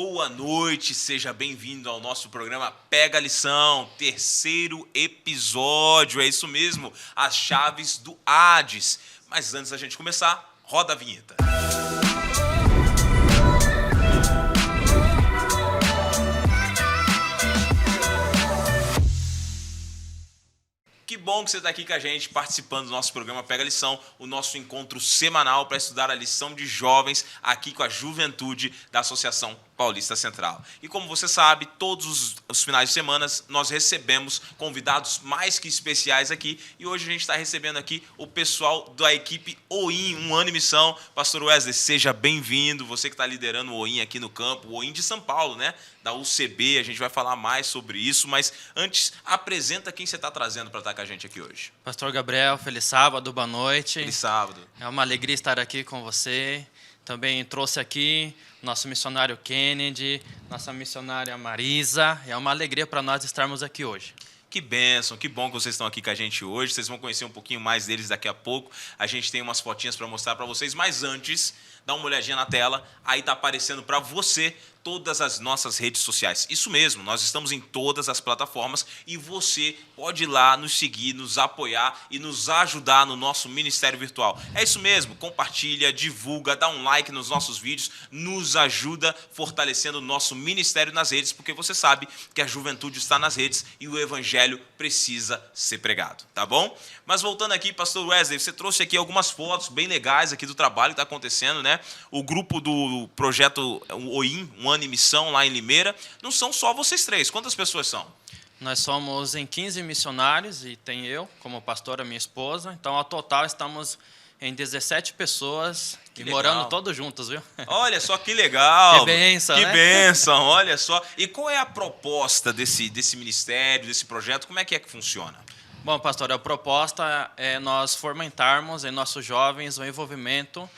boa noite, seja bem-vindo ao nosso programa Pega a Lição, terceiro episódio, é isso mesmo, as chaves do Hades. Mas antes da gente começar, roda a vinheta. Que bom que você está aqui com a gente, participando do nosso programa Pega a Lição, o nosso encontro semanal para estudar a lição de jovens aqui com a juventude da Associação Paulista Central. E como você sabe, todos os finais de semana nós recebemos convidados mais que especiais aqui. E hoje a gente está recebendo aqui o pessoal da equipe OIM, um ano e missão. Pastor Wesley, seja bem-vindo. Você que está liderando o OIM aqui no campo, o OIM de São Paulo, né? Da UCB, a gente vai falar mais sobre isso. Mas antes, apresenta quem você está trazendo para estar com a gente aqui hoje. Pastor Gabriel, feliz sábado, boa noite. Feliz sábado. É uma alegria estar aqui com você. Também trouxe aqui nosso missionário Kennedy, nossa missionária Marisa. É uma alegria para nós estarmos aqui hoje. Que bênção, que bom que vocês estão aqui com a gente hoje. Vocês vão conhecer um pouquinho mais deles daqui a pouco. A gente tem umas fotinhas para mostrar para vocês, mas antes, dá uma olhadinha na tela. Aí está aparecendo para você todas as nossas redes sociais. Isso mesmo, nós estamos em todas as plataformas e você pode ir lá nos seguir, nos apoiar e nos ajudar no nosso ministério virtual. É isso mesmo, compartilha, divulga, dá um like nos nossos vídeos, nos ajuda fortalecendo o nosso ministério nas redes, porque você sabe que a juventude está nas redes e o evangelho precisa ser pregado, tá bom? Mas voltando aqui, pastor Wesley, você trouxe aqui algumas fotos bem legais aqui do trabalho que está acontecendo, né? O grupo do projeto OIM, um ano e missão lá em Limeira, não são só vocês três. Quantas pessoas são? Nós somos em 15 missionários e tem eu como pastor, a minha esposa. Então, ao total, estamos em 17 pessoas e morando todos juntos, viu? Olha só que legal. Que bênção, que né? bênção, olha só. E qual é a proposta desse ministério, desse projeto? Como é que funciona? Bom, pastor, a proposta é nós fomentarmos em nossos jovens o envolvimento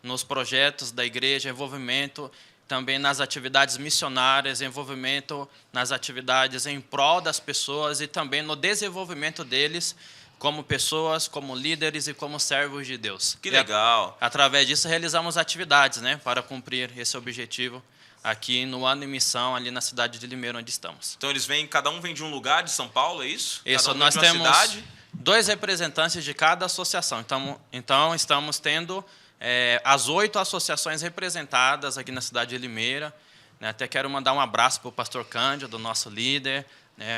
nos projetos da igreja, envolvimento também nas atividades missionárias, envolvimento nas atividades em prol das pessoas e também no desenvolvimento deles como pessoas, como líderes e como servos de Deus. Que legal! Através disso, realizamos atividades, né, para cumprir esse objetivo aqui no ano em missão, ali na cidade de Limeira, onde estamos. Então, cada um vem de um lugar de São Paulo, é isso? Isso, nós temos 2 representantes de cada associação. Então estamos tendo as 8 associações representadas aqui na cidade de Limeira. Até quero mandar um abraço para o pastor Cândido, nosso líder.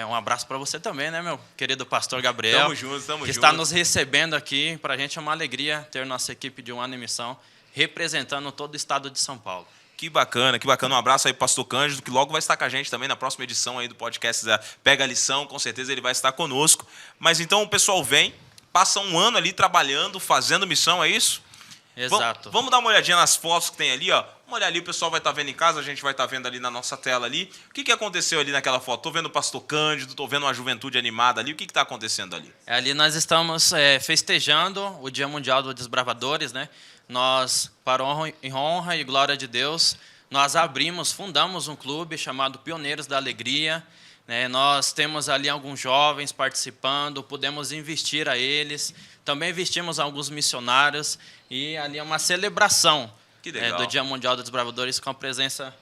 Um abraço para você também, né, meu querido pastor Gabriel. Tamo junto. Que está nos recebendo aqui. Para a gente é uma alegria ter nossa equipe de um ano em missão representando todo o estado de São Paulo. Que bacana, que bacana. Um abraço aí para o pastor Cândido, que logo vai estar com a gente também na próxima edição aí do podcast Pega a Lição. Com certeza ele vai estar conosco. Mas então o pessoal vem, passa um ano ali trabalhando, fazendo missão, é isso? Exato. Vamos dar uma olhadinha nas fotos que tem ali, ó. Vamos olhar ali, o pessoal vai estar vendo em casa, a gente vai estar vendo ali na nossa tela ali. O que aconteceu ali naquela foto? Estou vendo o pastor Cândido, estou vendo uma juventude animada ali. O que está acontecendo ali? Ali nós estamos festejando o Dia Mundial dos Desbravadores, né? Nós, para honra e glória de Deus, nós fundamos um clube chamado Pioneiros da Alegria. Nós temos ali alguns jovens participando, pudemos investir a eles, também investimos alguns missionários e ali é uma celebração do Dia Mundial dos Desbravadores com a presença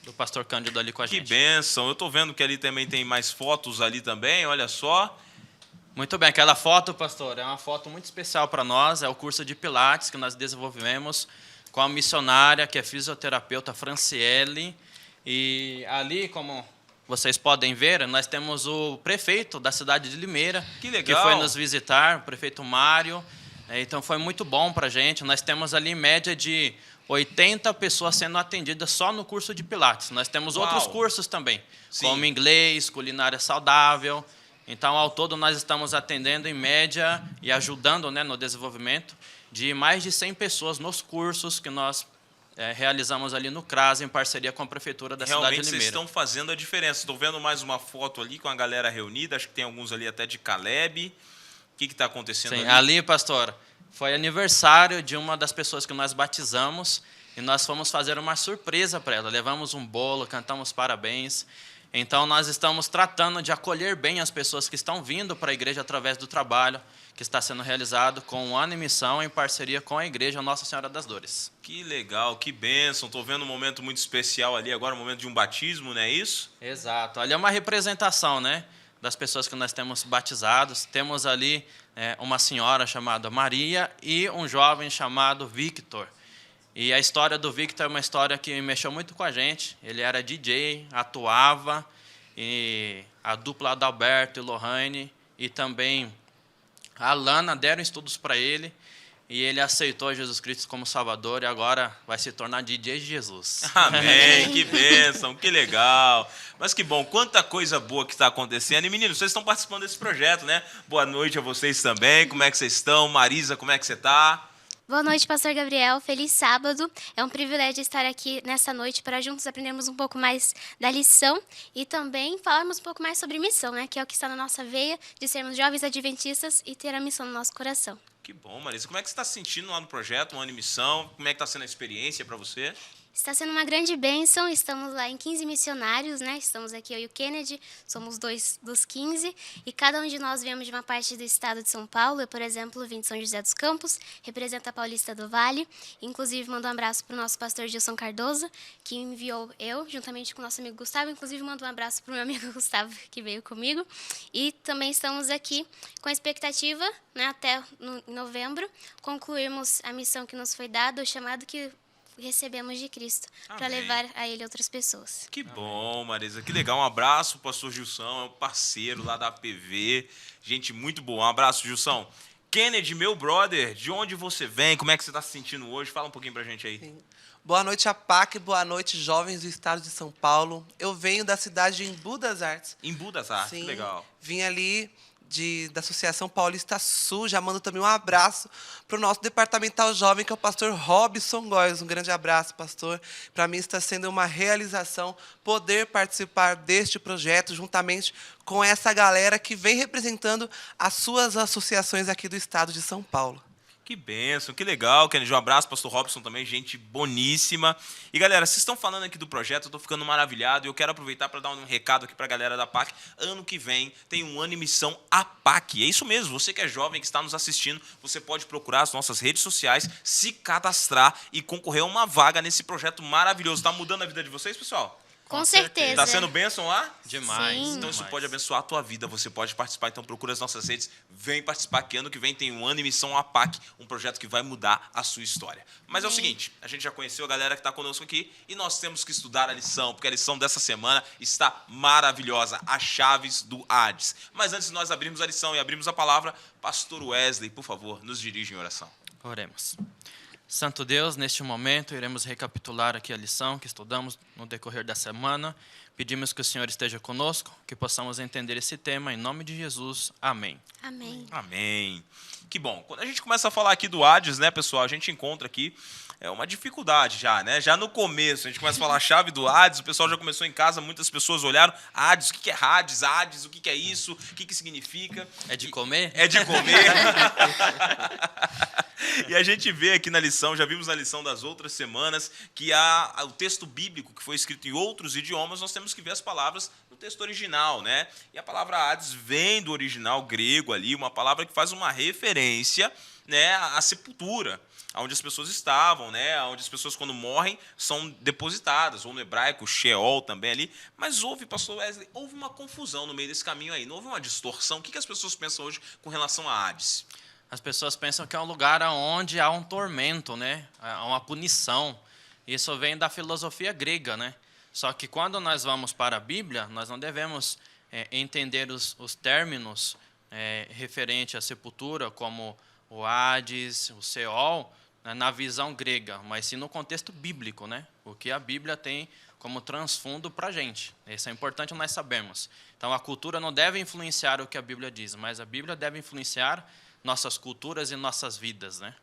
do pastor Cândido ali com a gente. Que bênção, eu estou vendo que ali também tem mais fotos ali também, olha só. Muito bem, aquela foto, pastor, é uma foto muito especial para nós, é o curso de Pilates que nós desenvolvemos com a missionária, que é fisioterapeuta Franciele, e ali, como vocês podem ver, nós temos o prefeito da cidade de Limeira, que foi nos visitar, o prefeito Mário. Então foi muito bom para a gente. Nós temos ali em média de 80 pessoas sendo atendidas só no curso de Pilates. Nós temos outros cursos também, como inglês, culinária saudável. Então, ao todo, nós estamos atendendo em média e ajudando, né, no desenvolvimento de mais de 100 pessoas nos cursos que nós realizamos ali no CRAS, em parceria com a Prefeitura da cidade de Limeira. Realmente vocês estão fazendo a diferença. Estou vendo mais uma foto ali com a galera reunida, acho que tem alguns ali até de Caleb. O que está acontecendo ali? Ali, pastor, foi aniversário de uma das pessoas que nós batizamos e nós fomos fazer uma surpresa para ela. Levamos um bolo, cantamos parabéns. Então, nós estamos tratando de acolher bem as pessoas que estão vindo para a igreja através do trabalho que está sendo realizado com o Ano em Missão em parceria com a Igreja Nossa Senhora das Dores. Que legal, que bênção. Estou vendo um momento muito especial ali agora, um momento de um batismo, não é isso? Exato. Ali é uma representação, né, das pessoas que nós temos batizados. Temos ali uma senhora chamada Maria e um jovem chamado Victor. E a história do Victor é uma história que mexeu muito com a gente. Ele era DJ, atuava, e a dupla Adalberto e Lohane e também a Lana deram estudos para ele. E ele aceitou Jesus Cristo como Salvador e agora vai se tornar DJ de Jesus. Amém, que bênção, que legal. Mas que bom, quanta coisa boa que está acontecendo. E meninos, vocês estão participando desse projeto, né? Boa noite a vocês também, como é que vocês estão? Marisa, como é que você está? Boa noite, Pastor Gabriel. Feliz sábado. É um privilégio estar aqui nessa noite para juntos aprendermos um pouco mais da lição e também falarmos um pouco mais sobre missão, né? Que é o que está na nossa veia de sermos jovens adventistas e ter a missão no nosso coração. Que bom, Marisa. Como é que você está se sentindo lá no projeto, um ano de missão? Como é que está sendo a experiência para você? Está sendo uma grande bênção, estamos lá em 15 missionários, né? Estamos aqui eu e o Kennedy, somos 2 dos 15, e cada um de nós viemos de uma parte do estado de São Paulo. Eu, por exemplo, vim de São José dos Campos, represento a Paulista do Vale, inclusive mando um abraço para o nosso pastor Gilson Cardoso, que enviou eu, juntamente com o nosso amigo Gustavo, inclusive mando um abraço para o meu amigo Gustavo, que veio comigo, e também estamos aqui com a expectativa, né, até em novembro, concluirmos a missão que nos foi dada, o chamado que recebemos de Cristo, para levar a Ele outras pessoas. Que bom, Marisa, que legal. Um abraço para o pastor Gilson, é um parceiro lá da APV, gente muito boa. Um abraço, Gilson. Kennedy, meu brother, de onde você vem? Como é que você está se sentindo hoje? Fala um pouquinho para a gente aí. Sim. Boa noite, APAC, boa noite, jovens do estado de São Paulo. Eu venho da cidade de Embu das Artes. Embu das Artes, Sim, que legal. Vim ali da Associação Paulista Sul, já mando também um abraço para o nosso departamental jovem, que é o pastor Robson Góes. Um grande abraço, pastor. Para mim está sendo uma realização poder participar deste projeto juntamente com essa galera que vem representando as suas associações aqui do estado de São Paulo. Que bênção, que legal, Kennedy. Um abraço, pastor Robson também, gente boníssima. E, galera, vocês estão falando aqui do projeto, eu estou ficando maravilhado e eu quero aproveitar para dar um recado aqui para a galera da PAC. Ano que vem tem um ano em missão APAC. É isso mesmo, você que é jovem, que está nos assistindo, você pode procurar as nossas redes sociais, se cadastrar e concorrer a uma vaga nesse projeto maravilhoso. Está mudando a vida de vocês, pessoal? Com certeza. Está sendo bênção lá? Demais. Sim. Então isso demais. pode abençoar a tua vida, você pode participar, então procura as nossas redes, vem participar, que ano que vem tem um ano em missão APAC, um projeto que vai mudar a sua história. Mas é o seguinte, a gente já conheceu a galera que está conosco aqui e nós temos que estudar a lição, porque a lição dessa semana está maravilhosa, as chaves do Hades. Mas antes de nós abrirmos a lição e abrirmos a palavra, pastor Wesley, por favor, nos dirige em oração. Oremos. Santo Deus, neste momento iremos recapitular aqui a lição que estudamos no decorrer da semana. Pedimos que o Senhor esteja conosco, que possamos entender esse tema, em nome de Jesus. Amém. Amém. Amém. Que bom. Quando a gente começa a falar aqui do Hades, né, pessoal, a gente encontra aqui uma dificuldade já, né? Já no começo, a gente começa a falar a chave do Hades, o pessoal já começou em casa, muitas pessoas olharam, Hades, o que é Hades? Hades, o que é isso? O que significa? É de comer? É de comer. E a gente vê aqui na lição, já vimos na lição das outras semanas, que o texto bíblico que foi escrito em outros idiomas, nós temos que ver as palavras no texto original, né? E a palavra Hades vem do original grego ali, uma palavra que faz uma referência, né, à sepultura, onde as pessoas estavam, né, onde as pessoas quando morrem são depositadas, ou no hebraico, Sheol também ali. Mas houve, pastor Wesley, houve uma confusão no meio desse caminho aí, não houve uma distorção. O que as pessoas pensam hoje com relação a Hades? As pessoas pensam que é um lugar onde há um tormento, né? Há uma punição. Isso vem da filosofia grega, né? Só que quando nós vamos para a Bíblia, nós não devemos entender os términos referentes à sepultura, como o Hades, o Sheol, né, na visão grega, mas sim no contexto bíblico, né? O que a Bíblia tem como transfundo para a gente. Isso é importante nós sabermos. Então, a cultura não deve influenciar o que a Bíblia diz, mas a Bíblia deve influenciar nossas culturas e nossas vidas, né?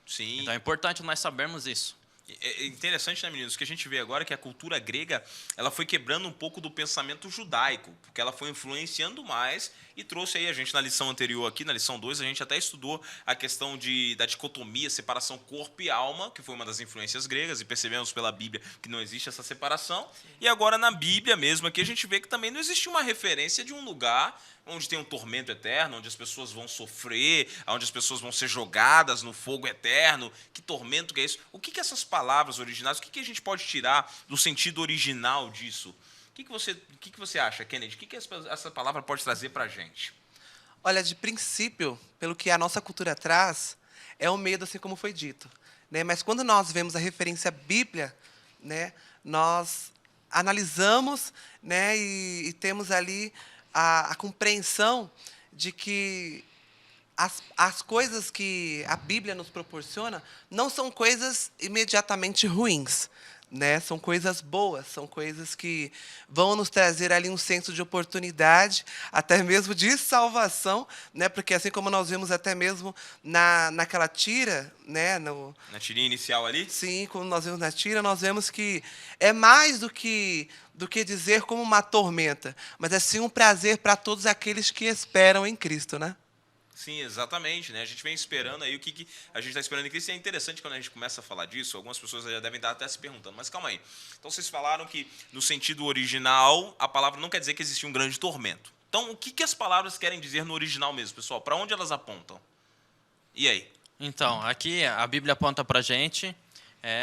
Sim. Então é importante nós sabermos isso. É interessante, né, meninos, que a gente vê agora que a cultura grega ela foi quebrando um pouco do pensamento judaico, porque ela foi influenciando mais e trouxe aí a gente na lição anterior aqui, na lição 2, a gente até estudou a questão da dicotomia, separação corpo e alma, que foi uma das influências gregas, e percebemos pela Bíblia que não existe essa separação. E agora na Bíblia mesmo aqui a gente vê que também não existe uma referência de um lugar onde tem um tormento eterno, onde as pessoas vão sofrer, onde as pessoas vão ser jogadas no fogo eterno. Que tormento que é isso? O que essas palavras originais, o que a gente pode tirar do sentido original disso? O que você acha, Kennedy? O que essa palavra pode trazer para a gente? Olha, de princípio, pelo que a nossa cultura traz, é o medo, assim como foi dito, né? Mas quando nós vemos a referência Bíblia, né, nós analisamos, né, e temos ali a compreensão de que as coisas que a Bíblia nos proporciona não são coisas imediatamente ruins, né? São coisas boas, são coisas que vão nos trazer ali um senso de oportunidade, até mesmo de salvação, né? Porque assim como nós vimos até mesmo naquela tira, né? Na tirinha inicial ali? Sim, quando nós vemos na tira, nós vemos que é mais do que dizer como uma tormenta, mas é sim um prazer para todos aqueles que esperam em Cristo, né? Sim, exatamente, né? A gente vem esperando aí o que a gente está esperando em Cristo. E é interessante quando a gente começa a falar disso, algumas pessoas já devem estar até se perguntando, mas calma aí. Então vocês falaram que no sentido original a palavra não quer dizer que existia um grande tormento. Então o que as palavras querem dizer no original mesmo, pessoal? Para onde elas apontam? E aí? Então, aqui a Bíblia aponta para a gente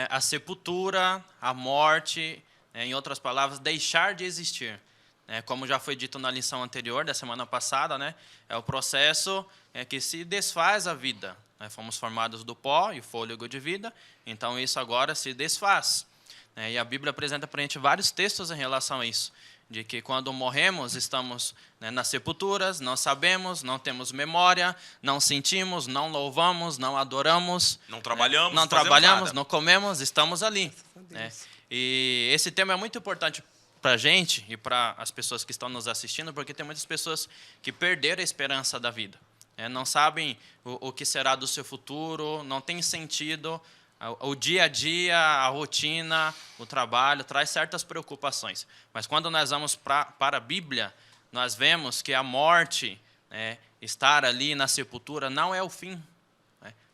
a sepultura, a morte, em outras palavras, deixar de existir. Como já foi dito na lição anterior, da semana passada, né, é o processo que se desfaz a vida. Fomos formados do pó e fôlego de vida, então isso agora se desfaz. E a Bíblia apresenta para a gente vários textos em relação a isso, de que quando morremos estamos nas sepulturas, não sabemos, não temos memória, não sentimos, não louvamos, não adoramos, não trabalhamos, não trabalhamos, não comemos, estamos ali. E esse tema é muito importante para a gente e para as pessoas que estão nos assistindo, porque tem muitas pessoas que perderam a esperança da vida. Não sabem o que será do seu futuro, não tem sentido. O dia a dia, a rotina, o trabalho, traz certas preocupações. Mas quando nós vamos para a Bíblia, nós vemos que a morte, estar ali na sepultura, não é o fim.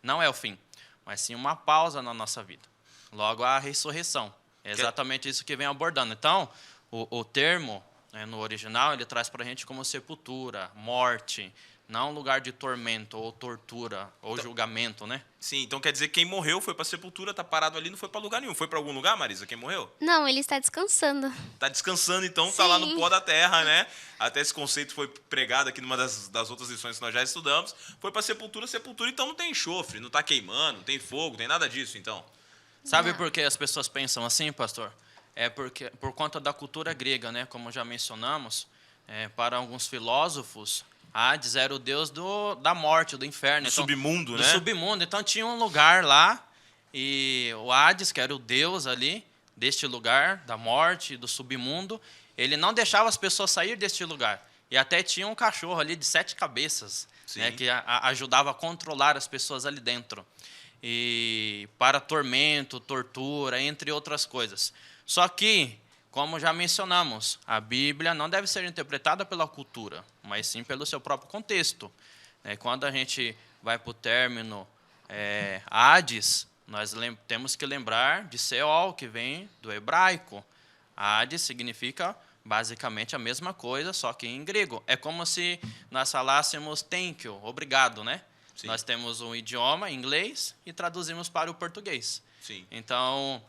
Não é o fim, mas sim uma pausa na nossa vida. Logo, a ressurreição. É exatamente isso que vem abordando. Então, o termo, no original, ele traz para a gente como sepultura, morte, não lugar de tormento, ou tortura, ou então, julgamento, né? Sim, então quer dizer que quem morreu foi para a sepultura, está parado ali, não foi para lugar nenhum. Foi para algum lugar, Marisa, quem morreu? Não, ele está descansando. Está descansando, então está lá no pó da terra, né? Até esse conceito foi pregado aqui numa das outras lições que nós já estudamos. Foi para a sepultura, então não tem enxofre, não está queimando, não tem fogo, não tem nada disso, então. Sabe por que as pessoas pensam assim, pastor? Porque por conta da cultura grega, né? Como já mencionamos, para alguns filósofos, Hades era o deus da morte, do inferno. Do então, submundo, né? Do submundo. Então tinha um lugar lá, e o Hades, que era o deus ali, deste lugar, da morte, do submundo, ele não deixava as pessoas sair deste lugar. E até tinha um cachorro ali de 7 cabeças, né, que ajudava a controlar as pessoas ali dentro. E para tormento, tortura, entre outras coisas. Só que, como já mencionamos, a Bíblia não deve ser interpretada pela cultura, mas sim pelo seu próprio contexto. Quando a gente vai para o término Hades, nós temos que lembrar de Seol, que vem do hebraico. Hades significa basicamente a mesma coisa, só que em grego. É como se nós falássemos thank you, obrigado, né? Sim. Nós temos um idioma, inglês, e traduzimos para o português. Sim. Então,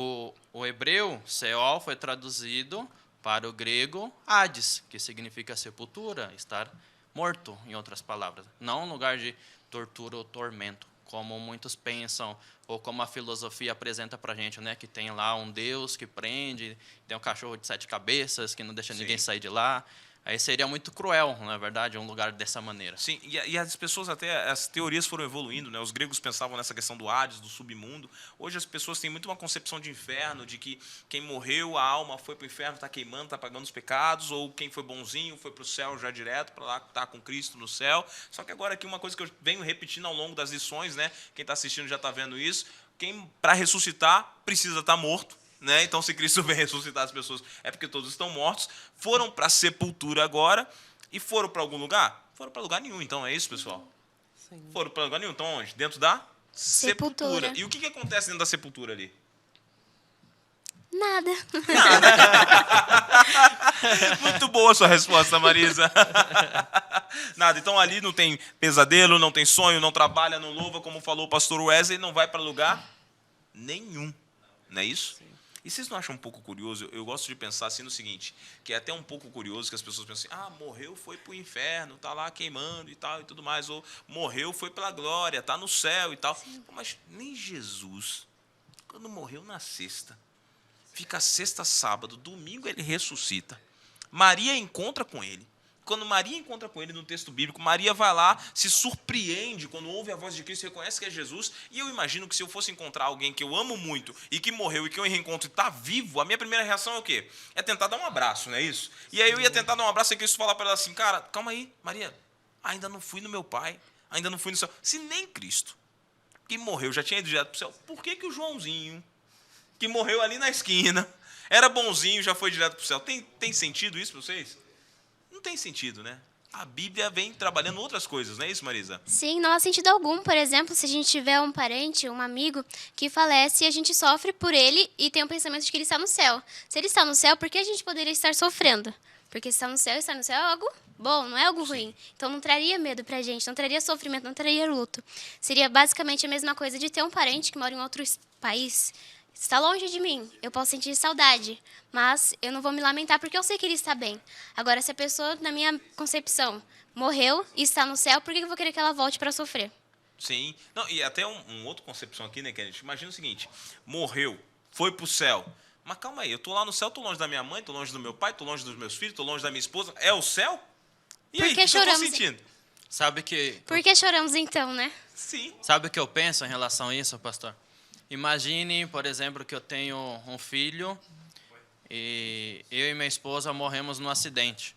o hebreu, Seol, foi traduzido para o grego Hades, que significa sepultura, estar morto, em outras palavras. Não um lugar de tortura ou tormento, como muitos pensam, ou como a filosofia apresenta para a gente, né? Que tem lá um Deus que prende, tem um cachorro de 7 cabeças que não deixa ninguém sair de lá. Aí seria muito cruel, não é verdade, um lugar dessa maneira. Sim, e as pessoas até, as teorias foram evoluindo, né? Os gregos pensavam nessa questão do Hades, do submundo. Hoje as pessoas têm muito uma concepção de inferno, de que quem morreu, a alma foi para o inferno, está queimando, está pagando os pecados, ou quem foi bonzinho foi para o céu já direto, para lá estar com Cristo no céu. Só que agora aqui uma coisa que eu venho repetindo ao longo das lições, né? Quem está assistindo já está vendo isso. quem para ressuscitar precisa estar morto, né? Então, se Cristo vem ressuscitar as pessoas, é porque todos estão mortos. Foram para a sepultura agora e foram para algum lugar? Foram para lugar nenhum, então é isso, pessoal? Sim. Foram para lugar nenhum, então onde? Dentro da sepultura. Sepultura. E o que acontece dentro da sepultura ali? Nada. Muito boa a sua resposta, Marisa. Nada, então ali não tem pesadelo, não tem sonho, não trabalha, não louva, como falou o pastor Wesley, não vai para lugar nenhum. Não é isso? Sim. E vocês não acham um pouco curioso? Eu gosto de pensar assim no seguinte, que é até um pouco curioso que as pessoas pensam assim, morreu, foi para o inferno, está lá queimando e tal e tudo mais, ou morreu, foi pela glória, está no céu e tal. Sim. Mas nem Jesus, quando morreu na sexta, fica sexta, sábado, domingo ele ressuscita. Maria encontra com ele. Quando Maria encontra com ele no texto bíblico, Maria vai lá, se surpreende quando ouve a voz de Cristo, reconhece que é Jesus. E eu imagino que se eu fosse encontrar alguém que eu amo muito e que morreu e que eu reencontro e está vivo, a minha primeira reação é o quê? É tentar dar um abraço, não é isso? E aí eu ia tentar dar um abraço e Cristo falar para ela assim, cara, calma aí, Maria, ainda não fui no meu pai, ainda não fui no céu. Se nem Cristo, que morreu, já tinha ido direto para o céu, por que o Joãozinho, que morreu ali na esquina, era bonzinho, já foi direto para o céu? Tem sentido isso para vocês? Não tem sentido, né? A Bíblia vem trabalhando outras coisas, não é isso, Marisa? Sim, não há sentido algum. Por exemplo, se a gente tiver um parente, um amigo que falece e a gente sofre por ele e tem o pensamento de que ele está no céu. Se ele está no céu, por que a gente poderia estar sofrendo? Porque estar no céu é algo bom, não é algo ruim. Então não traria medo pra gente, não traria sofrimento, não traria luto. Seria basicamente a mesma coisa de ter um parente que mora em outro país. Está longe de mim, eu posso sentir saudade, mas eu não vou me lamentar porque eu sei que ele está bem. Agora, se a pessoa, na minha concepção, morreu e está no céu, por que eu vou querer que ela volte para sofrer? Sim. Não, e até um outro concepção aqui, né, Kenneth? Imagina o seguinte, morreu, foi para o céu. Mas calma aí, eu estou lá no céu, estou longe da minha mãe, estou longe do meu pai, estou longe dos meus filhos, estou longe da minha esposa. É o céu? E aí, o que eu estou sentindo? Por que choramos então, né? Sim. Sabe o que eu penso em relação a isso, pastor? Imagine, por exemplo, que eu tenho um filho e eu e minha esposa morremos num acidente.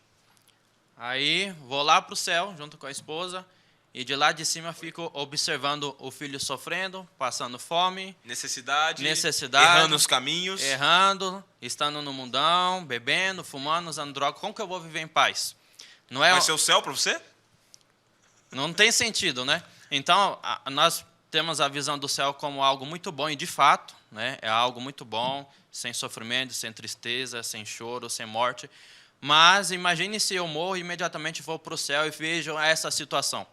Aí vou lá para o céu junto com a esposa e de lá de cima fico observando o filho sofrendo, passando fome, necessidade, errando os caminhos, estando no mundão, bebendo, fumando, usando droga. Como que eu vou viver em paz? Não é? Vai ser o céu para você? Não tem sentido, né? Então, nós temos a visão do céu como algo muito bom, e de fato, né, é algo muito bom, sem sofrimento, sem tristeza, sem choro, sem morte. Mas imagine se eu morro e imediatamente vou para o céu e vejo essa situação.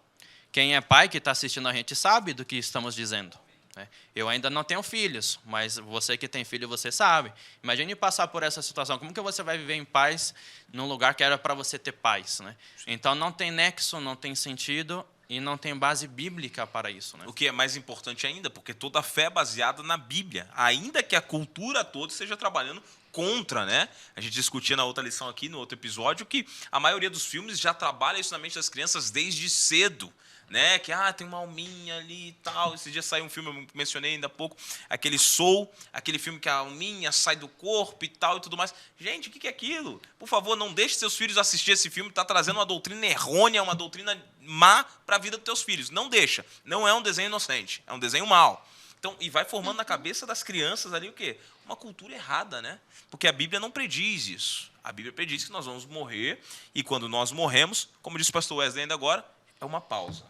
Quem é pai que está assistindo a gente sabe do que estamos dizendo, né? Eu ainda não tenho filhos, mas você que tem filho, você sabe. Imagine passar por essa situação. Como que você vai viver em paz num lugar que era para você ter paz, né? Então, não tem nexo, não tem sentido. E não tem base bíblica para isso, né? O que é mais importante ainda, porque toda a fé é baseada na Bíblia, ainda que a cultura toda esteja trabalhando contra, né? A gente discutia na outra lição aqui, no outro episódio, que a maioria dos filmes já trabalha isso na mente das crianças desde cedo, né? Que tem uma alminha ali e tal. Esse dia saiu um filme, eu mencionei ainda há pouco, aquele Soul, aquele filme que a alminha sai do corpo e tal e tudo mais. Gente, o que é aquilo? Por favor, não deixe seus filhos assistir esse filme, está trazendo uma doutrina errônea, uma doutrina má para a vida dos teus filhos. Não deixa. Não é um desenho inocente, é um desenho mau. Então, e vai formando na cabeça das crianças ali o quê? Uma cultura errada, né? Porque a Bíblia não prediz isso. A Bíblia prediz que nós vamos morrer e quando nós morremos, como disse o pastor Wesley ainda agora, é uma pausa.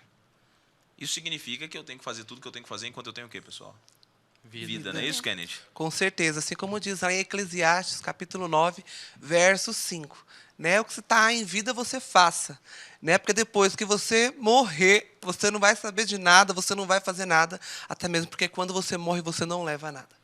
Isso significa que eu tenho que fazer tudo que eu tenho que fazer enquanto eu tenho o quê, pessoal? Vida, não é isso, Kenneth? Com certeza. Assim como diz lá em Eclesiastes, capítulo 9, verso 5. Né? O que você está em vida, você faça. Né? Porque depois que você morrer, você não vai saber de nada, você não vai fazer nada. Até mesmo porque quando você morre, você não leva nada.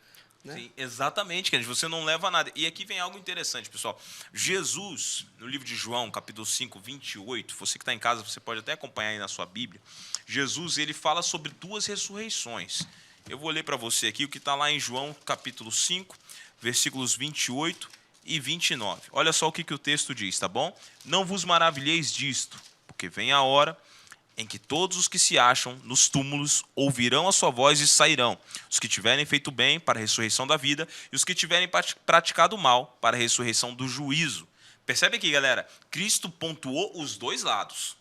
Né? Sim, exatamente, Kenneth. Você não leva nada. E aqui vem algo interessante, pessoal. Jesus, no livro de João, capítulo 5, 28, você que está em casa, você pode até acompanhar aí na sua Bíblia. Jesus, ele fala sobre duas ressurreições. Eu vou ler para você aqui o que está lá em João, capítulo 5, versículos 28 e 29. Olha só o que o texto diz, tá bom? Não vos maravilheis disto, porque vem a hora em que todos os que se acham nos túmulos ouvirão a sua voz e sairão. Os que tiverem feito bem para a ressurreição da vida e os que tiverem praticado mal para a ressurreição do juízo. Percebe aqui, galera? Cristo pontuou os dois lados.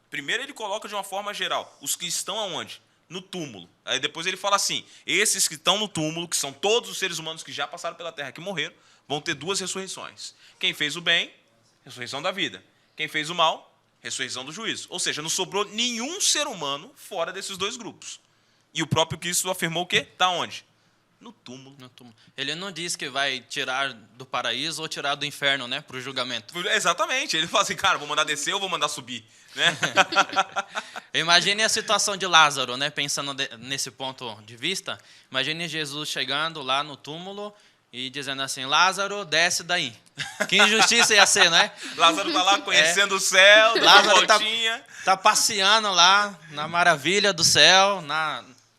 Primeiro ele coloca de uma forma geral, os que estão aonde? no túmulo. Aí depois ele fala assim, esses que estão no túmulo, que são todos os seres humanos que já passaram pela terra, que morreram, vão ter 2 ressurreições. Quem fez o bem, ressurreição da vida. Quem fez o mal, ressurreição do juízo. Ou seja, não sobrou nenhum ser humano fora desses 2 grupos. E o próprio Cristo afirmou o quê? Está onde? No túmulo. No túmulo. Ele não diz que vai tirar do paraíso ou tirar do inferno, né, para o julgamento. Exatamente. Ele fala assim, cara, vou mandar descer ou vou mandar subir, né? Imagine a situação de Lázaro, né, pensando nesse ponto de vista. Imagine Jesus chegando lá no túmulo e dizendo assim, Lázaro, desce daí. Que injustiça ia ser, né? Lázaro está lá conhecendo o céu, dando Lázaro uma voltinha. tá passeando lá na maravilha do céu,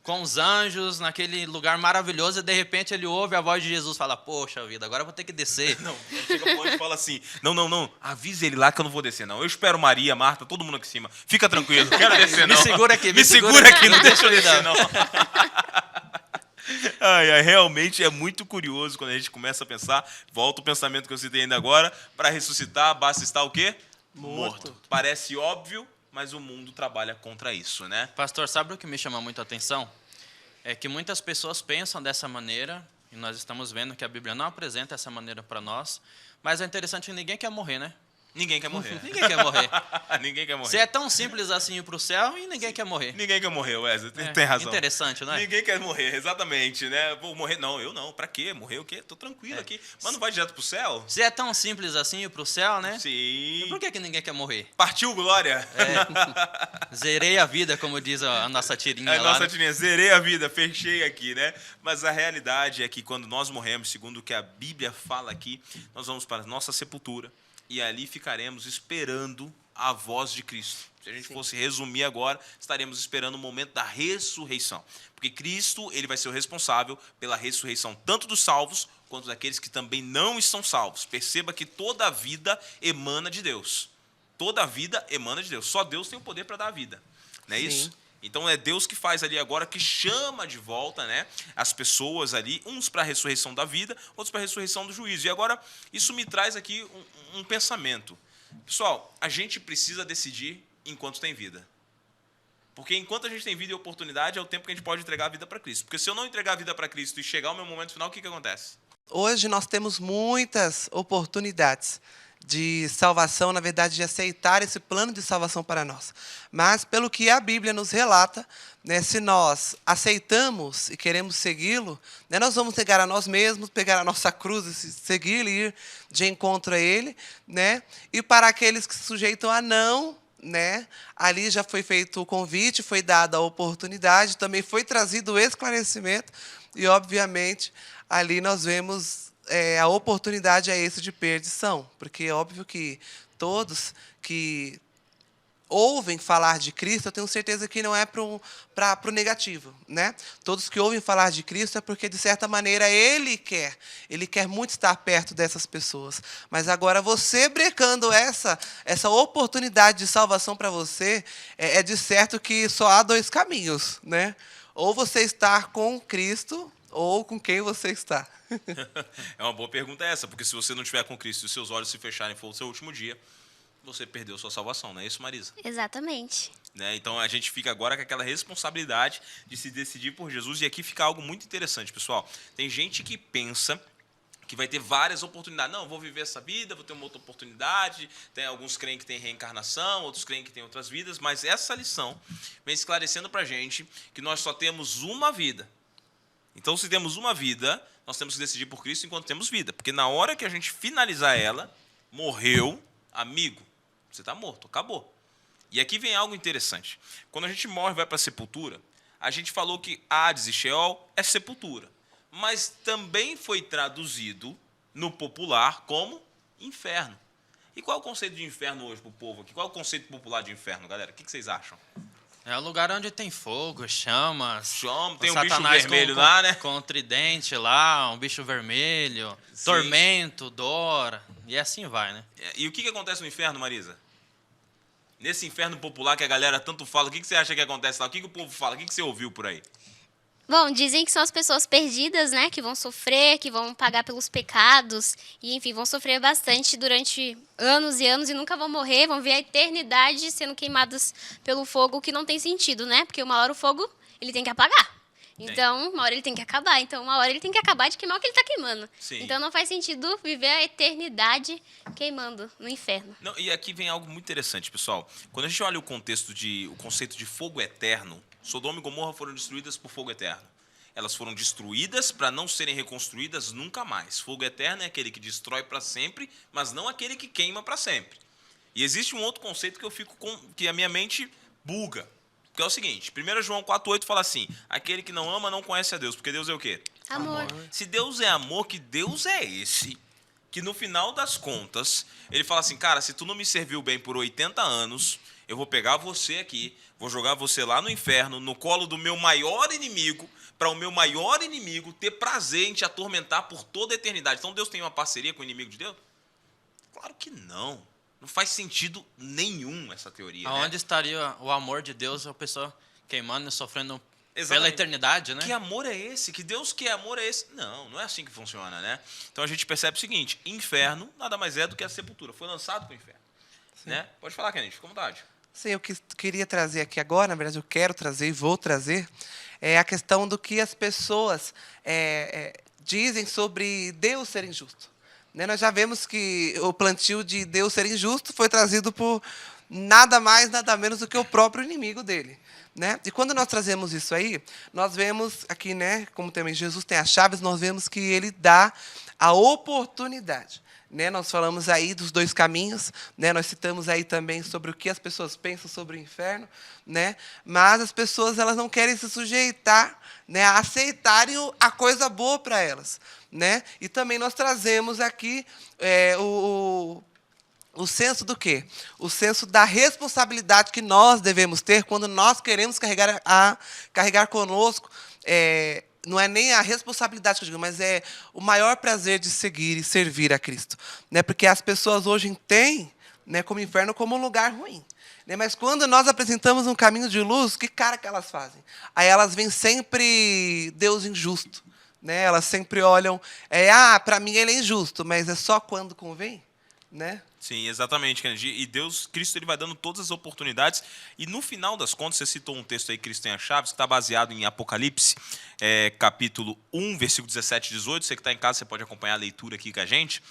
com os anjos, naquele lugar maravilhoso, e de repente ele ouve a voz de Jesus e fala, poxa vida, agora eu vou ter que descer. Não, ele chega pro anjo e fala assim, não, avise ele lá que eu não vou descer, não. Eu espero Maria, Marta, todo mundo aqui em cima. Fica tranquilo, não quero descer, não. Me segura aqui, me segura aqui, não deixa eu descer, não. Realmente é muito curioso quando a gente começa a pensar, volta o pensamento que eu citei ainda agora, para ressuscitar, basta estar o quê? Morto. Parece óbvio, mas o mundo trabalha contra isso, né? Pastor, sabe o que me chama muito a atenção? É que muitas pessoas pensam dessa maneira, e nós estamos vendo que a Bíblia não apresenta essa maneira para nós, mas é interessante que ninguém quer morrer, né? Ninguém quer morrer. Ninguém quer morrer. Ninguém quer morrer. Se é tão simples assim ir para o céu, e ninguém quer morrer. Ninguém quer morrer, Wesley. Tem razão. Interessante, não é? Ninguém quer morrer, exatamente, né? Vou morrer, não, eu não. Pra quê? Morrer o quê? Tô tranquilo aqui. Mas não vai direto pro céu? Se é tão simples assim ir para o céu, né? Sim. E por que ninguém quer morrer? Partiu, Glória? Zerei a vida, como diz a nossa tirinha A lá. nossa né? tirinha, zerei a vida, fechei aqui, né? Mas a realidade é que quando nós morremos, segundo o que a Bíblia fala aqui, nós vamos para a nossa sepultura e ali ficaremos esperando a voz de Cristo. Se a gente fosse resumir agora, estaremos esperando o momento da ressurreição. Porque Cristo, ele vai ser o responsável pela ressurreição tanto dos salvos quanto daqueles que também não estão salvos. Perceba que toda a vida emana de Deus. Toda a vida emana de Deus. Só Deus tem o poder para dar a vida. Não é isso? Então é Deus que faz ali agora, que chama de volta, né, as pessoas ali, uns para a ressurreição da vida, outros para a ressurreição do juízo. E agora isso me traz aqui um pensamento. Pessoal, a gente precisa decidir enquanto tem vida. Porque enquanto a gente tem vida e oportunidade, é o tempo que a gente pode entregar a vida para Cristo. Porque se eu não entregar a vida para Cristo e chegar ao meu momento final, o que acontece? Hoje nós temos muitas oportunidades de salvação, na verdade, de aceitar esse plano de salvação para nós. Mas, pelo que a Bíblia nos relata, né, se nós aceitamos e queremos segui-lo, né, nós vamos negar a nós mesmos, pegar a nossa cruz e segui-lo, ir de encontro a ele. Né? E para aqueles que se sujeitam a não, né, ali já foi feito o convite, foi dada a oportunidade, também foi trazido o esclarecimento, e, obviamente, ali nós vemos a oportunidade é esse de perdição, porque é óbvio que todos que ouvem falar de Cristo, eu tenho certeza que não é para o negativo, né? Todos que ouvem falar de Cristo é porque, de certa maneira, Ele quer muito estar perto dessas pessoas. Mas agora, você brecando essa oportunidade de salvação para você, é de certo que só há 2 caminhos, né? Ou você estar com Cristo, ou com quem você está. É uma boa pergunta essa, porque se você não estiver com Cristo e os seus olhos se fecharem e for o seu último dia, você perdeu sua salvação, não é isso, Marisa? Exatamente. Né? Então a gente fica agora com aquela responsabilidade de se decidir por Jesus, e aqui fica algo muito interessante, pessoal. Tem gente que pensa que vai ter várias oportunidades. Não, vou viver essa vida, vou ter uma outra oportunidade. Tem alguns creem que tem reencarnação, outros creem que tem outras vidas, mas essa lição vem esclarecendo para a gente que nós só temos uma vida. Então, se temos uma vida, nós temos que decidir por Cristo enquanto temos vida. Porque na hora que a gente finalizar ela, morreu, amigo, você está morto, acabou. E aqui vem algo interessante. Quando a gente morre e vai para a sepultura, a gente falou que Hades e Sheol é sepultura. Mas também foi traduzido no popular como inferno. E qual é o conceito de inferno hoje para o povo aqui? Qual é o conceito popular de inferno, galera? O que vocês acham? É o lugar onde tem fogo, chamas. Tem um bicho vermelho lá, né? Com o tridente lá, um bicho vermelho, Sim. tormento, dor, e assim vai, né? E o que acontece no inferno, Marisa? Nesse inferno popular que a galera tanto fala, o que você acha que acontece lá? O que o povo fala? O que você ouviu por aí? Bom, dizem que são as pessoas perdidas, né, que vão sofrer, que vão pagar pelos pecados, e enfim, vão sofrer bastante durante anos e anos e nunca vão morrer, vão ver a eternidade sendo queimadas pelo fogo, que não tem sentido, né? Porque uma hora o fogo, ele tem que apagar. Então, uma hora ele tem que acabar. Então, uma hora ele tem que acabar de queimar o que ele está queimando. Sim. Então, não faz sentido viver a eternidade queimando no inferno. Não, e aqui vem algo muito interessante, pessoal. Quando a gente olha o conceito de fogo eterno, Sodoma e Gomorra foram destruídas por fogo eterno. Elas foram destruídas para não serem reconstruídas nunca mais. Fogo eterno é aquele que destrói para sempre, mas não aquele que queima para sempre. E existe um outro conceito que a minha mente buga. Que é o seguinte, 1 João 4,8 fala assim, aquele que não ama não conhece a Deus, porque Deus é o quê? Amor. Se Deus é amor, que Deus é esse? Que no final das contas, ele fala assim, cara, se tu não me serviu bem por 80 anos, eu vou pegar você aqui, vou jogar você lá no inferno, no colo do meu maior inimigo, para o meu maior inimigo ter prazer em te atormentar por toda a eternidade. Então Deus tem uma parceria com o inimigo de Deus? Claro que não. Não faz sentido nenhum essa teoria. Aonde né? estaria o amor de Deus, a pessoa queimando e sofrendo Exatamente. pela eternidade, né? Que amor é esse? Que Deus que é amor é esse? Não, não é assim que funciona, né? Então a gente percebe o seguinte, inferno nada mais é do que a sepultura. Foi lançado para o inferno. Né? Pode falar, Kennedy, fica à vontade. Sim, eu queria trazer aqui agora, na verdade eu quero trazer e vou trazer, é a questão do que as pessoas dizem sobre Deus ser injusto. Né? Nós já vemos que o plantio de Deus ser injusto foi trazido por nada mais, nada menos do que o próprio inimigo dele. Né? E quando nós trazemos isso aí, nós vemos aqui, né, como também Jesus tem as chaves, nós vemos que ele dá a oportunidade. Né? Nós falamos aí dos dois caminhos, né? Nós citamos aí também sobre o que as pessoas pensam sobre o inferno, né? Mas as pessoas elas não querem se sujeitar, né, a aceitarem a coisa boa para elas. Né? E também nós trazemos aqui o senso do quê? O senso da responsabilidade que nós devemos ter quando nós queremos carregar conosco. Não é nem a responsabilidade que eu digo, mas é o maior prazer de seguir e servir a Cristo. Né? Porque as pessoas hoje têm, né, como inferno como um lugar ruim. Né? Mas quando nós apresentamos um caminho de luz, que cara que elas fazem? Aí elas veem sempre Deus injusto. Né? Elas sempre olham, para mim ele é injusto, mas é só quando convém, né? Sim, exatamente, Kennedy. E Deus, Cristo, ele vai dando todas as oportunidades. E no final das contas, você citou um texto aí, Cristo tem as chaves, que está baseado em Apocalipse, capítulo 1, versículo 17 e 18. Você que está em casa, você pode acompanhar a leitura aqui com a gente.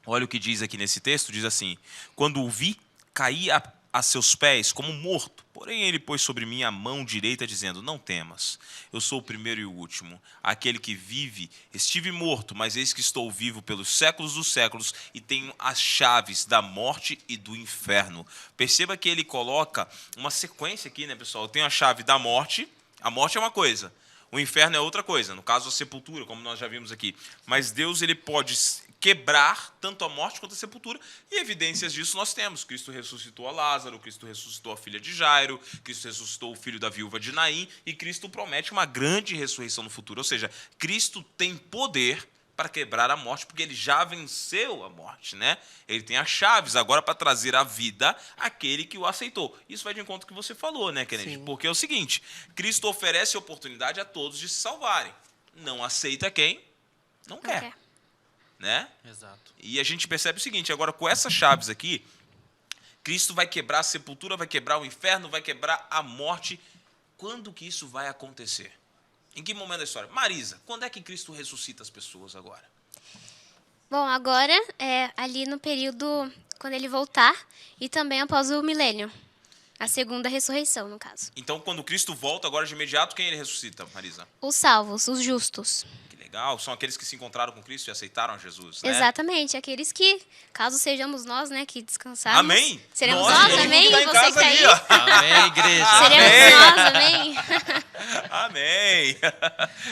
Olha o que diz aqui nesse texto, diz assim, quando o vi, caí a seus pés como morto. Porém, ele pôs sobre mim a mão direita, dizendo, não temas, eu sou o primeiro e o último. Aquele que vive, estive morto, mas eis que estou vivo pelos séculos dos séculos e tenho as chaves da morte e do inferno. Perceba que ele coloca uma sequência aqui, né, pessoal? Eu tenho a chave da morte, a morte é uma coisa, o inferno é outra coisa, no caso a sepultura, como nós já vimos aqui. Mas Deus ele pode quebrar tanto a morte quanto a sepultura, e evidências disso nós temos. Cristo ressuscitou a Lázaro, Cristo ressuscitou a filha de Jairo, Cristo ressuscitou o filho da viúva de Naim, e Cristo promete uma grande ressurreição no futuro. Ou seja, Cristo tem poder para quebrar a morte, porque ele já venceu a morte, né? Ele tem as chaves agora para trazer à vida aquele que o aceitou. Isso vai de encontro com o que você falou, né, Kennedy? Sim. Porque é o seguinte, Cristo oferece oportunidade a todos de se salvarem. Não aceita quem não quer. Né? Exato. E a gente percebe o seguinte, agora com essas chaves aqui, Cristo vai quebrar a sepultura, vai quebrar o inferno, vai quebrar a morte. Quando que isso vai acontecer? Em que momento da história? Marisa, quando é que Cristo ressuscita as pessoas agora? Bom, agora é ali no período quando ele voltar e também após o milênio. A segunda ressurreição, no caso. Então, quando Cristo volta, agora de imediato, quem ele ressuscita, Marisa? Os salvos, os justos. Que legal, são aqueles que se encontraram com Cristo e aceitaram a Jesus, né? Exatamente, aqueles que, caso sejamos nós, né, que descansarmos. Amém? Seremos Nós, nós, todo mundo amém? que tá em Você casa que tá ali, aí. ó. Amém, igreja. Seremos Amém. nós, amém? Amém!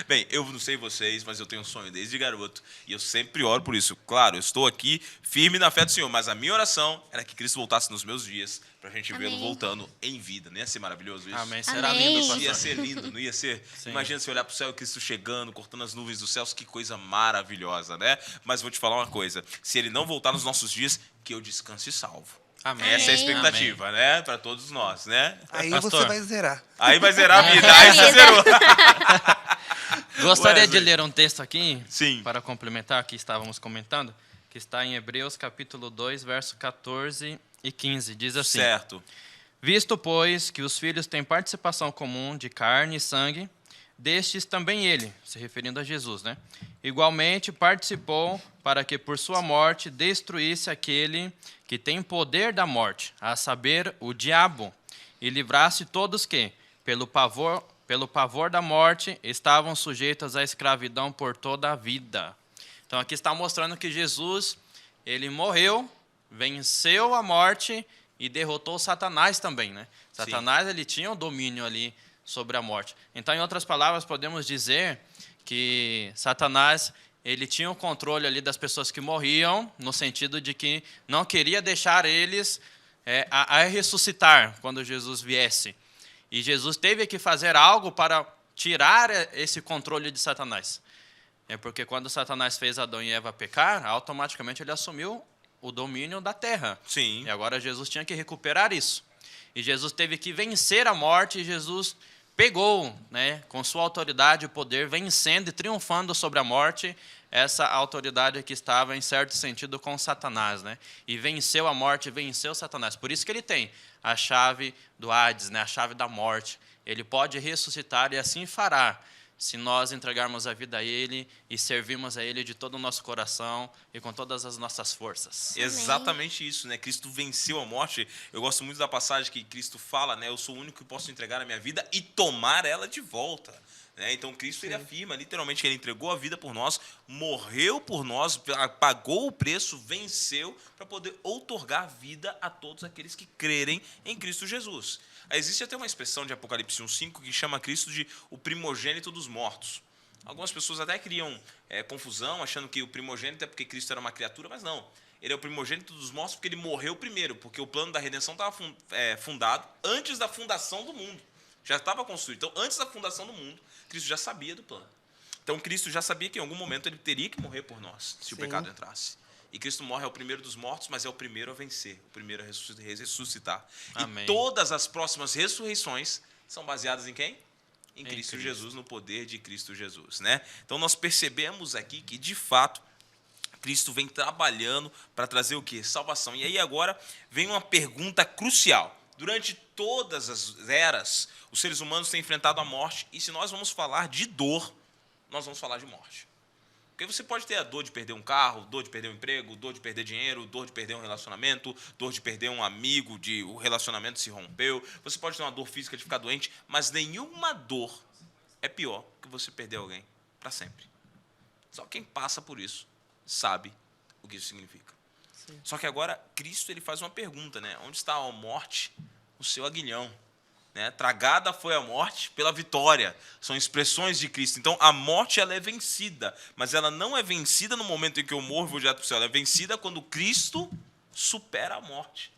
Bem, eu não sei vocês, mas eu tenho um sonho desde garoto. E eu sempre oro por isso. Claro, eu estou aqui firme na fé do Senhor, mas a minha oração era que Cristo voltasse nos meus dias, pra gente vê-lo Amém. voltando em vida. Não ia ser maravilhoso isso? Amém. Será Amém. lindo, Ia pastor. ser lindo, não ia ser? Sim. Imagina você olhar para o céu e Cristo chegando, cortando as nuvens dos céus, que coisa maravilhosa, né? Mas vou te falar uma coisa, se ele não voltar nos nossos dias, que eu descanse salvo. Amém. Essa é a Amém. expectativa, né? Para todos nós, né? Aí Pastor. você vai zerar. Aí vai zerar a vida, Zerar a aí você vida. zerou. Gostaria Wesley. de ler um texto aqui, Sim. para complementar, que estávamos comentando, que está em Hebreus capítulo 2, verso 14 e 15. Diz assim, Certo. Visto, pois, que os filhos têm participação comum de carne e sangue, destes também ele, se referindo a Jesus, né? Igualmente participou para que por sua morte destruísse aquele que tem poder da morte, a saber, o diabo, e livrasse todos que, pelo pavor da morte, estavam sujeitos à escravidão por toda a vida. Então aqui está mostrando que Jesus, ele morreu, venceu a morte e derrotou Satanás também, né? Satanás, ele tinha o domínio ali sobre a morte. Então, em outras palavras, podemos dizer que Satanás, ele tinha o controle ali das pessoas que morriam, no sentido de que não queria deixar eles a ressuscitar quando Jesus viesse. E Jesus teve que fazer algo para tirar esse controle de Satanás. É porque quando Satanás fez Adão e Eva pecar, automaticamente ele assumiu o domínio da terra. Sim. E agora Jesus tinha que recuperar isso. E Jesus teve que vencer a morte, e Jesus pegou, né, com sua autoridade e poder, vencendo e triunfando sobre a morte, essa autoridade que estava, em certo sentido, com Satanás, né? E venceu a morte, venceu Satanás. Por isso que ele tem a chave do Hades, né, a chave da morte. Ele pode ressuscitar e assim fará, se nós entregarmos a vida a Ele e servirmos a Ele de todo o nosso coração e com todas as nossas forças. Exatamente isso, né? Cristo venceu a morte. Eu gosto muito da passagem que Cristo fala, né? Eu sou o único que posso entregar a minha vida e tomar ela de volta. Né? Então Cristo, ele afirma literalmente que ele entregou a vida por nós, morreu por nós, pagou o preço, venceu para poder outorgar vida a todos aqueles que crerem em Cristo Jesus. Existe até uma expressão de Apocalipse 1:5 que chama Cristo de o primogênito dos mortos. Algumas pessoas até criam confusão, achando que o primogênito é porque Cristo era uma criatura, mas não. Ele é o primogênito dos mortos porque ele morreu primeiro, porque o plano da redenção estava fundado antes da fundação do mundo. Já estava construído. Então, antes da fundação do mundo, Cristo já sabia do plano. Então, Cristo já sabia que em algum momento ele teria que morrer por nós, se o pecado entrasse. E Cristo morre, é o primeiro dos mortos, mas é o primeiro a vencer, o primeiro a ressuscitar. Amém. E todas as próximas ressurreições são baseadas em quem? Em Cristo Jesus, no poder de Cristo Jesus, né? Então, nós percebemos aqui que, de fato, Cristo vem trabalhando para trazer o quê? Salvação. E aí, agora, vem uma pergunta crucial. Durante todas as eras, os seres humanos têm enfrentado a morte, e se nós vamos falar de dor, nós vamos falar de morte. Porque você pode ter a dor de perder um carro, dor de perder um emprego, dor de perder dinheiro, dor de perder um relacionamento, dor de perder um amigo, o relacionamento se rompeu. Você pode ter uma dor física de ficar doente, mas nenhuma dor é pior que você perder alguém para sempre. Só quem passa por isso sabe o que isso significa. Sim. Só que agora Cristo, ele faz uma pergunta, né? Onde está a morte, o seu aguilhão? Né? Tragada foi a morte pela vitória. São expressões de Cristo. Então, a morte, ela é vencida. Mas ela não é vencida no momento em que eu morro e vou direto para o céu. Ela é vencida quando Cristo supera a morte.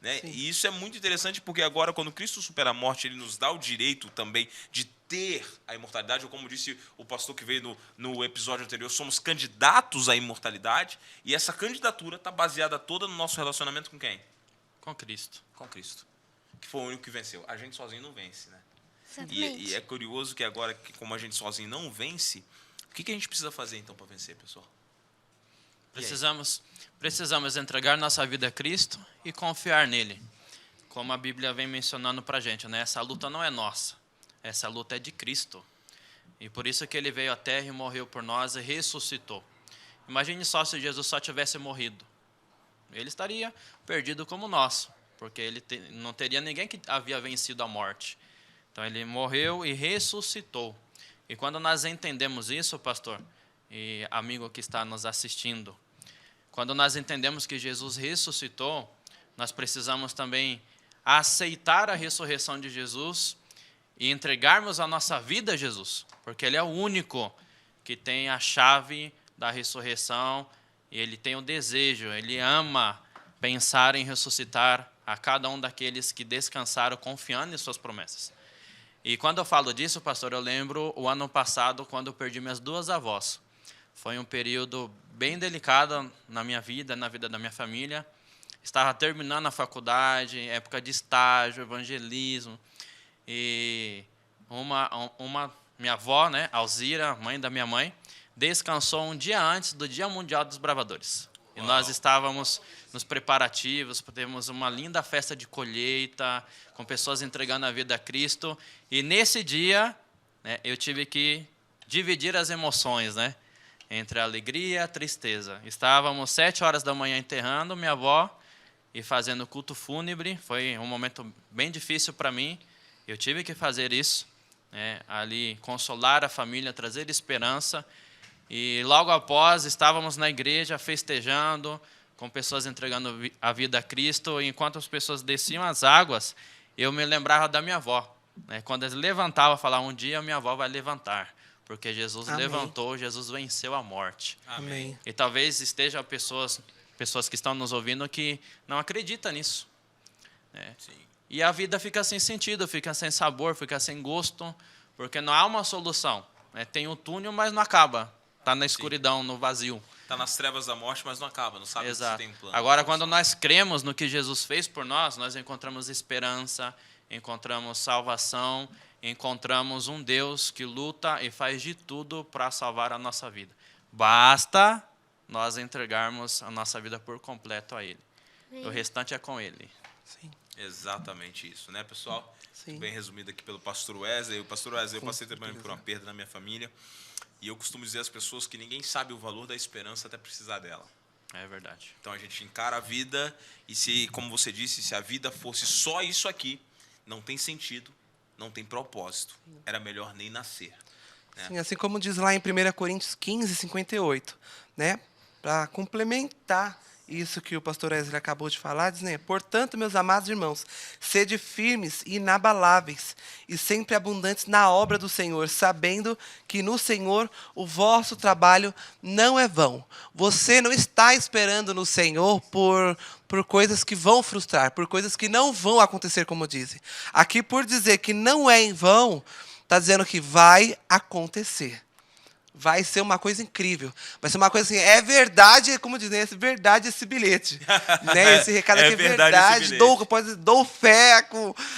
Né? E isso é muito interessante, porque agora, quando Cristo supera a morte, ele nos dá o direito também de ter a imortalidade. Ou como disse o pastor que veio no episódio anterior, somos candidatos à imortalidade. E essa candidatura está baseada toda no nosso relacionamento com quem? Com Cristo. Com Cristo. Que foi o único que venceu. A gente sozinho não vence, né? Exatamente. E é curioso que agora, como a gente sozinho não vence, o que a gente precisa fazer, então, para vencer, pessoal? Precisamos entregar nossa vida a Cristo e confiar nele. Como a Bíblia vem mencionando para a gente, né? Essa luta não é nossa. Essa luta é de Cristo. E por isso que ele veio à terra e morreu por nós e ressuscitou. Imagine só se Jesus só tivesse morrido. Ele estaria perdido como nós, porque ele não teria ninguém que havia vencido a morte. Então, ele morreu e ressuscitou. E quando nós entendemos isso, pastor e amigo que está nos assistindo, quando nós entendemos que Jesus ressuscitou, nós precisamos também aceitar a ressurreição de Jesus e entregarmos a nossa vida a Jesus, porque ele é o único que tem a chave da ressurreição, e ele tem o desejo, ele ama pensar em ressuscitar a cada um daqueles que descansaram confiando em suas promessas. E quando eu falo disso, pastor, eu lembro o ano passado, quando eu perdi minhas duas avós. Foi um período bem delicado na minha vida, na vida da minha família. Estava terminando a faculdade, época de estágio, evangelismo. E minha avó, né, Alzira, mãe da minha mãe, descansou um dia antes do Dia Mundial dos Bravadores. E nós estávamos nos preparativos, temos uma linda festa de colheita, com pessoas entregando a vida a Cristo. E nesse dia, né, eu tive que dividir as emoções, né, entre a alegria e a tristeza. Estávamos 7 horas da manhã enterrando minha avó e fazendo culto fúnebre. Foi um momento bem difícil para mim. Eu tive que fazer isso, né, ali consolar a família, trazer esperança. E logo após estávamos na igreja festejando, com pessoas entregando a vida a Cristo. E enquanto as pessoas desciam as águas, eu me lembrava da minha avó, né? Quando eles levantavam, falava: um dia minha avó vai levantar, porque Jesus Amém. levantou, Jesus venceu a morte. Amém. E talvez estejam pessoas que estão nos ouvindo que não acreditam nisso, né? Sim. E a vida fica sem sentido, fica sem sabor, fica sem gosto, porque não há uma solução, né? Tem um túnel, mas não acaba. Está na escuridão, no vazio. Está nas trevas da morte, mas não acaba, não sabe se Exato. tem plano. Agora, quando nós cremos no que Jesus fez por nós encontramos esperança, encontramos salvação, encontramos um Deus que luta e faz de tudo para salvar a nossa vida. Basta nós entregarmos a nossa vida por completo a Ele. O restante é com Ele. Sim. Exatamente isso, né, pessoal? Sim. Bem resumido aqui pelo pastor Wesley. O pastor Wesley, eu Com passei também por uma perda na minha família. E eu costumo dizer às pessoas que ninguém sabe o valor da esperança até precisar dela. É verdade. Então a gente encara a vida e se, como você disse, se a vida fosse só isso aqui, não tem sentido, não tem propósito. Era melhor nem nascer. Sim, assim como diz lá em 1 Coríntios 15, 58, né? Para complementar isso que o pastor Wesley acabou de falar, diz, né? Portanto, meus amados irmãos, sede firmes e inabaláveis, e sempre abundantes na obra do Senhor, sabendo que no Senhor o vosso trabalho não é vão. Você não está esperando no Senhor por coisas que vão frustrar, por coisas que não vão acontecer, como dizem. Aqui, por dizer que não é em vão, está dizendo que vai acontecer. Vai ser uma coisa incrível. Vai ser uma coisa assim, é verdade, como dizem, é verdade esse bilhete. Né? Esse recado aqui é verdade. Dou fé,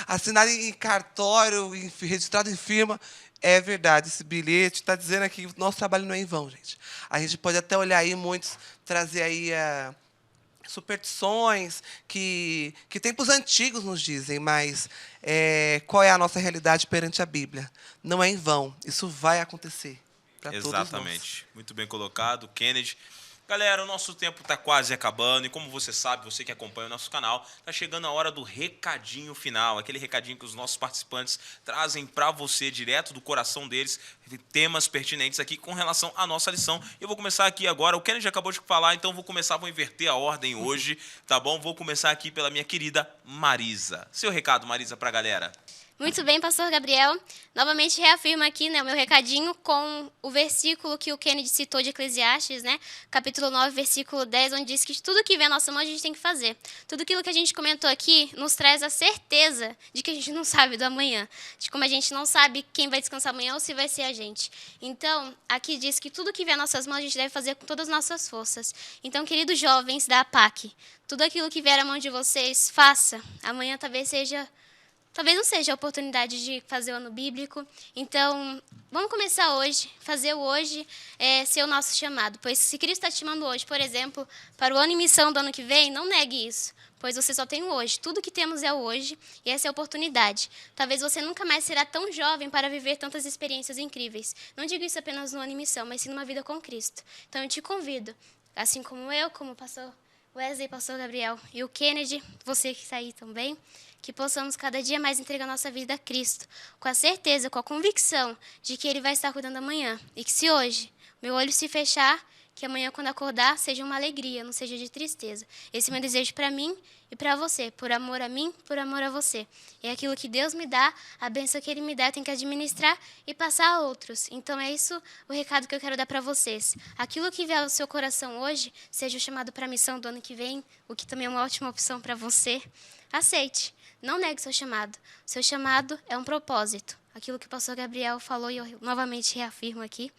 assinado em cartório, registrado em firma. É verdade, esse bilhete está dizendo aqui que o nosso trabalho não é em vão, gente. A gente pode até olhar aí, muitos trazer aí superstições que tempos antigos nos dizem, mas qual é a nossa realidade perante a Bíblia? Não é em vão, isso vai acontecer. Exatamente. Muito bem colocado, Kennedy. Galera, o nosso tempo está quase acabando e como você sabe, você que acompanha o nosso canal, está chegando a hora do recadinho final, aquele recadinho que os nossos participantes trazem para você, direto do coração deles, temas pertinentes aqui com relação à nossa lição. Eu vou começar aqui agora, o Kennedy acabou de falar, então vou inverter a ordem hoje, tá bom? Vou começar aqui pela minha querida Marisa. Seu recado, Marisa, para a galera. Muito bem, pastor Gabriel. Novamente reafirmo aqui, né, o meu recadinho com o versículo que o Kennedy citou de Eclesiastes, né, capítulo 9, versículo 10, onde diz que tudo que vem à nossa mão a gente tem que fazer. Tudo aquilo que a gente comentou aqui nos traz a certeza de que a gente não sabe do amanhã, de como a gente não sabe quem vai descansar amanhã ou se vai ser a gente. Então, aqui diz que tudo que vem às nossas mãos a gente deve fazer com todas as nossas forças. Então, queridos jovens da APAC, tudo aquilo que vier à mão de vocês, faça. Amanhã talvez não seja a oportunidade de fazer o ano bíblico. Então, vamos começar hoje, fazer o hoje ser o nosso chamado. Pois se Cristo está te chamando hoje, por exemplo, para o ano em missão do ano que vem, não negue isso. Pois você só tem o hoje. Tudo que temos é o hoje e essa é a oportunidade. Talvez você nunca mais será tão jovem para viver tantas experiências incríveis. Não digo isso apenas no ano em missão, mas sim numa vida com Cristo. Então, eu te convido, assim como eu, como o pastor Wesley, pastor Gabriel e o Kennedy, você que está aí também, que possamos cada dia mais entregar nossa vida a Cristo, com a certeza, com a convicção de que Ele vai estar cuidando amanhã. E que se hoje meu olho se fechar, que amanhã quando acordar seja uma alegria, não seja de tristeza. Esse é o meu desejo para mim e para você, por amor a mim, por amor a você. É aquilo que Deus me dá, a bênção que Ele me dá, eu tenho que administrar e passar a outros. Então é isso o recado que eu quero dar para vocês. Aquilo que vier ao seu coração hoje, seja o chamado para a missão do ano que vem, o que também é uma ótima opção para você, aceite. Não negue seu chamado. Seu chamado é um propósito. Aquilo que o pastor Gabriel falou, e eu novamente reafirmo aqui,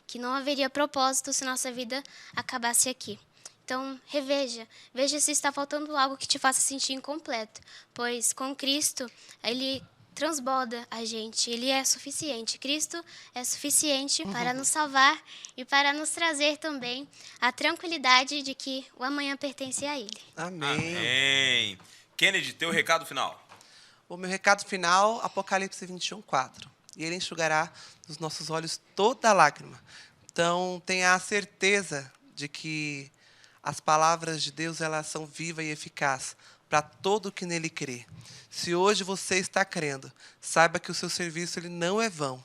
que não haveria propósito se nossa vida acabasse aqui. Então, veja se está faltando algo que te faça sentir incompleto, pois com Cristo, Ele transborda a gente. Ele é suficiente. Cristo é suficiente para nos salvar e para nos trazer também a tranquilidade de que o amanhã pertence a Ele. Amém. Amém. Kennedy, teu recado final. O meu recado final, Apocalipse 21:4. E ele enxugará dos nossos olhos toda lágrima. Então, tenha a certeza de que as palavras de Deus, elas são vivas e eficazes para todo que nele crê. Se hoje você está crendo, saiba que o seu serviço ele não é vão.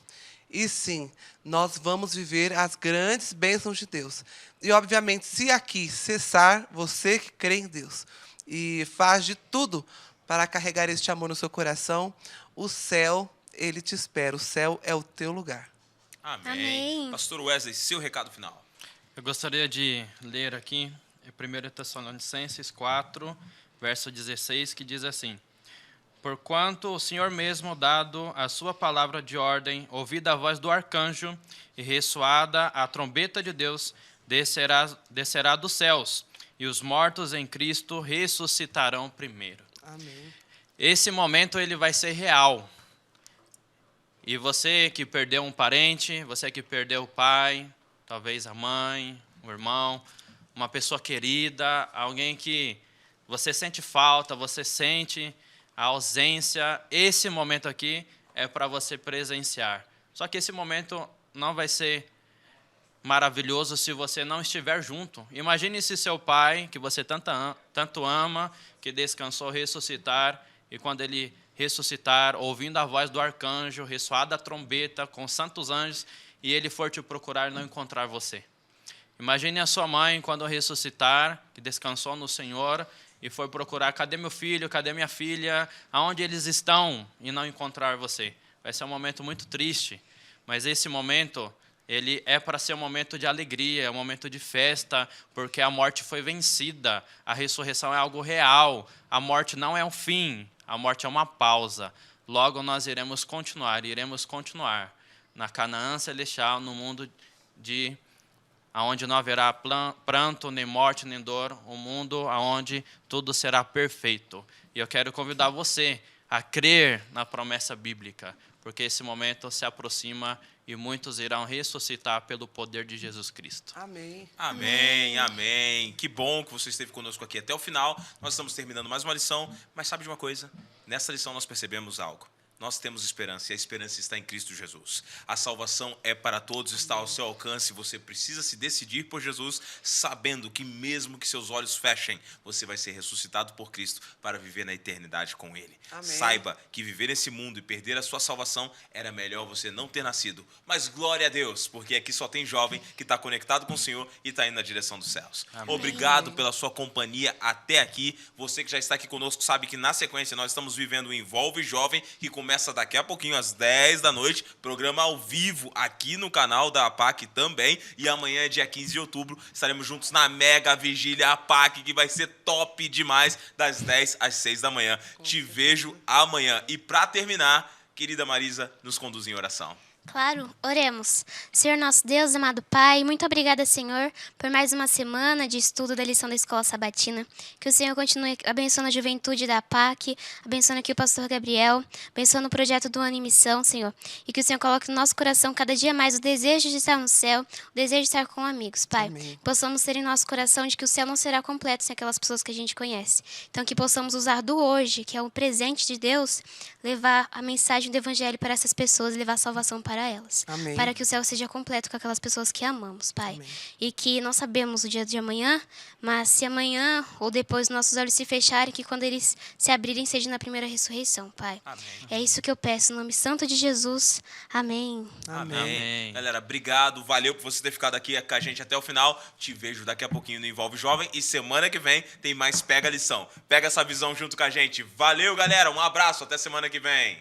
E sim, nós vamos viver as grandes bênçãos de Deus. E, obviamente, se aqui cessar, você que crê em Deus e faz de tudo para carregar este amor no seu coração, o céu, ele te espera. O céu é o teu lugar. Amém. Amém. Pastor Wesley, seu recado final. Eu gostaria de ler aqui 1 Tessalonicenses 4, verso 16, que diz assim: Porquanto o Senhor mesmo, dado a sua palavra de ordem, ouvida a voz do arcanjo e ressoada a trombeta de Deus, descerá dos céus, e os mortos em Cristo ressuscitarão primeiro. Amém. Esse momento ele vai ser real. E você que perdeu um parente, você que perdeu o pai, talvez a mãe, o irmão, uma pessoa querida, alguém que você sente falta, você sente a ausência, esse momento aqui é para você presenciar. Só que esse momento não vai ser maravilhoso se você não estiver junto. Imagine se seu pai, que você tanto ama, que descansou, ressuscitar, e quando ele ressuscitar, ouvindo a voz do arcanjo, ressoada a trombeta, com santos anjos, e ele for te procurar e não encontrar você. Imagine a sua mãe, quando ressuscitar, que descansou no Senhor, e for procurar, cadê meu filho, cadê minha filha, aonde eles estão, e não encontrar você. Vai ser um momento muito triste, mas esse momento, ele é para ser um momento de alegria, um momento de festa, porque a morte foi vencida, a ressurreição é algo real, a morte não é um fim, a morte é uma pausa. Logo nós iremos continuar na Canaã celestial, no mundo onde não haverá pranto, nem morte, nem dor, um mundo onde tudo será perfeito. E eu quero convidar você a crer na promessa bíblica, porque esse momento se aproxima e muitos irão ressuscitar pelo poder de Jesus Cristo. Amém. Amém, amém. Que bom que você esteve conosco aqui até o final. Nós estamos terminando mais uma lição, mas sabe de uma coisa? Nessa lição nós percebemos algo. Nós temos esperança e a esperança está em Cristo Jesus. A salvação é para todos, está ao seu alcance. Você precisa se decidir por Jesus, sabendo que mesmo que seus olhos fechem, você vai ser ressuscitado por Cristo para viver na eternidade com Ele. Amém. Saiba que viver nesse mundo e perder a sua salvação era melhor você não ter nascido. Mas glória a Deus, porque aqui só tem jovem que está conectado com o Senhor e está indo na direção dos céus. Amém. Obrigado pela sua companhia até aqui. Você que já está aqui conosco sabe que na sequência nós estamos vivendo o Envolve Jovem, que começa daqui a pouquinho, às 10 da noite, programa ao vivo aqui no canal da APAC também, e amanhã, dia 15 de outubro, estaremos juntos na mega vigília APAC, que vai ser top demais, das 10 às 6 da manhã. Te vejo amanhã. E para terminar, querida Marisa, nos conduz em oração. Claro, oremos. Senhor nosso Deus, amado Pai, muito obrigada, Senhor, por mais uma semana de estudo da lição da Escola Sabatina. Que o Senhor continue abençoando a juventude da APAC, abençoando aqui o pastor Gabriel, abençoando o projeto do Ano em Missão, Senhor. E que o Senhor coloque no nosso coração cada dia mais o desejo de estar no céu, o desejo de estar com amigos, Pai. Amém. Possamos ter em nosso coração de que o céu não será completo sem aquelas pessoas que a gente conhece. Então, que possamos usar do hoje, que é o presente de Deus, levar a mensagem do Evangelho para essas pessoas e levar salvação para elas. Amém. Para que o céu seja completo com aquelas pessoas que amamos, Pai. Amém. E que não sabemos o dia de amanhã, mas se amanhã ou depois nossos olhos se fecharem, que quando eles se abrirem seja na primeira ressurreição, Pai. Amém. É isso que eu peço, no nome santo de Jesus. Amém. Amém. Amém. Galera, obrigado. Valeu por você ter ficado aqui com a gente até o final. Te vejo daqui a pouquinho no Envolve Jovem. E semana que vem tem mais Pega a Lição. Pega essa visão junto com a gente. Valeu, galera. Um abraço. Até semana que vem.